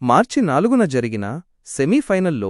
మార్చి 4న జరిగిన సెమీఫైనల్లో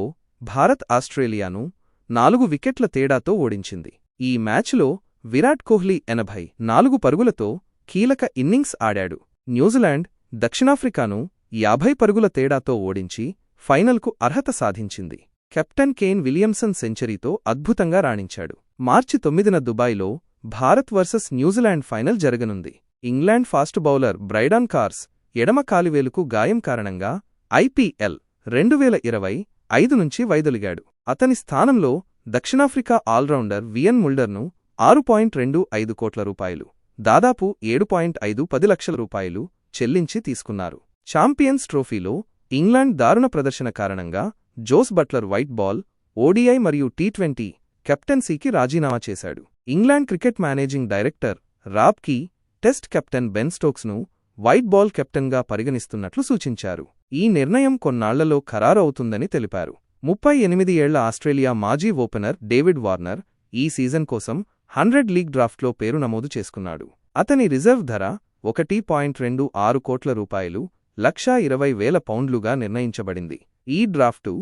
భారత్ ఆస్ట్రేలియాను 4 వికెట్ల తేడాతో ఓడించింది. ఈ మ్యాచ్లో విరాట్ కోహ్లీ 84 పరుగులతో కీలక ఇన్నింగ్స్ ఆడాడు. న్యూజిలాండ్ దక్షిణాఫ్రికాను 50 పరుగుల తేడాతో ఓడించి ఫైనల్కు అర్హత సాధించింది. కెప్టెన్ కేన్ విలియమ్సన్ సెంచరీతో అద్భుతంగా రాణించాడు. మార్చి 9న దుబాయ్లో భారత్ వర్సెస్ న్యూజిలాండ్ ఫైనల్ జరగనుంది. England fast bowler Brydon Carse ఎడమ కాలివేలుకు గాయం కారణంగా ఐపీఎల్ 2025 నుంచి వైదొలిగాడు. అతని స్థానంలో దక్షిణాఫ్రికా ఆల్రౌండర్ వియన్ ముల్డర్ను 6.25 కోట్ల రూపాయలు, దాదాపు 7.5 లక్షల రూపాయలు చెల్లించి తీసుకున్నారు. ఛాంపియన్స్ ట్రోఫీలో ఇంగ్లాండ్ దారుణ ప్రదర్శన కారణంగా Jos Buttler white ball, ODI మరియు టీ20 కెప్టెన్సీకి రాజీనామా చేశాడు. England cricket managing director Rob Key test captain Ben స్టోక్స్ను వైట్ బాల్ కెప్టెన్గా పరిగణిస్తున్నట్లు సూచించారు. ఈ నిర్ణయం కొన్నాళ్లలో ఖరారు అవుతుందని తెలిపారు. 38 ఏళ్ల ఆస్ట్రేలియా మాజీ ఓపెనర్ డేవిడ్ వార్నర్ ఈ సీజన్ కోసం 100 లీగ్ డ్రాఫ్ట్లో పేరు నమోదు చేసుకున్నాడు. అతని రిజర్వ్ ధర 1.26 కోట్ల రూపాయలు, 1,20,000 పౌండ్లుగా నిర్ణయించబడింది. ఈ డ్రాఫ్టు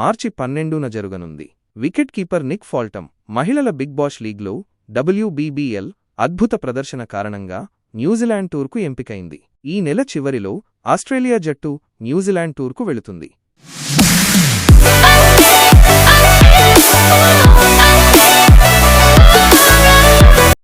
మార్చి 12న జరగనుంది. వికెట్ కీపర్ నిక్ ఫాల్టమ్ మహిళల బిగ్ బాష్ లీగ్లో WBBL అద్భుత ప్రదర్శన కారణంగా న్యూజిలాండ్ టూర్కు ఎంపికైంది. ఈ నెల చివరిలో ఆస్ట్రేలియా జట్టు న్యూజిలాండ్ టూర్కు వెళుతుంది.